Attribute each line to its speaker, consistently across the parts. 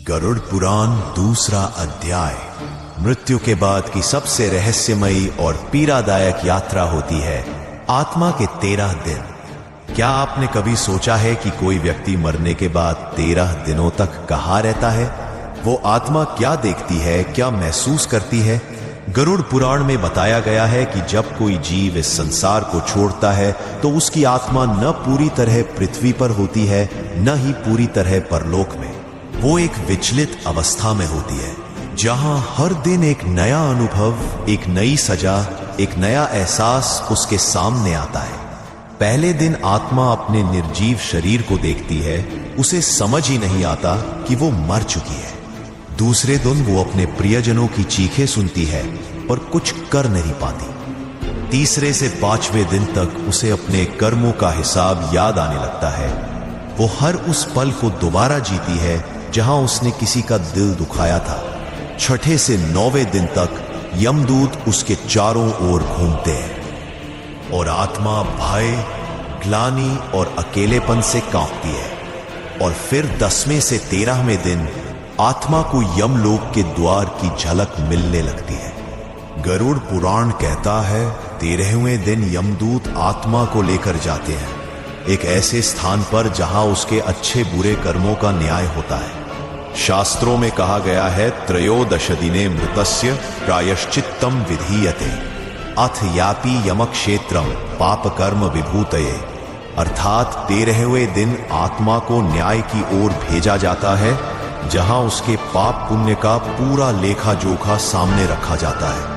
Speaker 1: गरुड़ पुराण दूसरा अध्याय। मृत्यु के बाद की सबसे रहस्यमयी और पीड़ादायक यात्रा होती है आत्मा के 13 दिन। क्या आपने कभी सोचा है कि कोई व्यक्ति मरने के बाद 13 दिनों तक कहाँ रहता है? वो आत्मा क्या देखती है, क्या महसूस करती है? गरुड़ पुराण में बताया गया है कि जब कोई जीव इस संसार को छोड़ता है तो उसकी आत्मा न पूरी तरह पृथ्वी पर होती है, न ही पूरी तरह परलोक में। वो एक विचलित अवस्था में होती है, जहां हर दिन एक नया अनुभव, एक नई सजा, एक नया एहसास उसके सामने आता है। पहले दिन आत्मा अपने निर्जीव शरीर को देखती है, उसे समझ ही नहीं आता कि वो मर चुकी है। दूसरे दिन वो अपने प्रियजनों की चीखें सुनती है और कुछ कर नहीं पाती। तीसरे से 5वें दिन तक उसे अपने कर्मों का हिसाब याद आने लगता है। वो हर उस पल को दोबारा जीती है जहां उसने किसी का दिल दुखाया था। 6ठे से 9वें दिन तक यमदूत उसके चारों ओर घूमते हैं और आत्मा भय, ग्लानि और अकेलेपन से कांपती है। और फिर 10वें से 13वें दिन आत्मा को यमलोक के द्वार की झलक मिलने लगती है। गरुड़ पुराण कहता है 13वें दिन यमदूत आत्मा को लेकर जाते हैं एक ऐसे स्थान पर जहां उसके अच्छे बुरे कर्मों का न्याय होता है। शास्त्रों में कहा गया है त्रयोदश दिने मृतस्य प्रायश्चित्तम विधीयते अथ यापि यमक्षेत्रम पाप कर्म विभूतये। अर्थात 13वें दिन आत्मा को न्याय की ओर भेजा जाता है, जहां उसके पाप पुण्य का पूरा लेखा जोखा सामने रखा जाता है।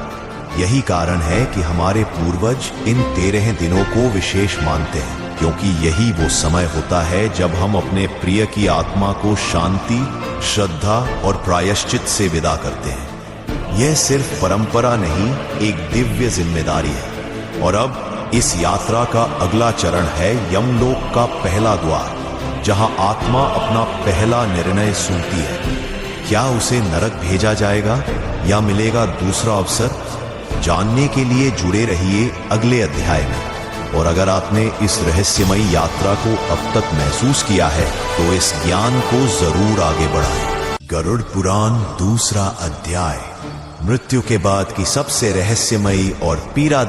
Speaker 1: यही कारण है कि हमारे पूर्वज इन 13 दिनों को विशेष मानते हैं, क्योंकि यही वो समय होता है जब हम अपने प्रिय की आत्मा को शांति, श्रद्धा और प्रायश्चित से विदा करते हैं। यह सिर्फ परंपरा नहीं, एक दिव्य जिम्मेदारी है। और अब इस यात्रा का अगला चरण है यमलोक का पहला द्वार, जहां आत्मा अपना पहला निर्णय सुनती है। क्या उसे नरक भेजा जाएगा या मिलेगा दूसरा अवसर? जानने के लिए जुड़े रहिए अगले अध्याय में। और अगर आपने इस रहस्यमयी यात्रा को अब तक महसूस किया है तो इस ज्ञान को जरूर आगे बढ़ाएं। गरुड़ पुराण दूसरा अध्याय। मृत्यु के बाद की सबसे रहस्यमयी और पीड़ा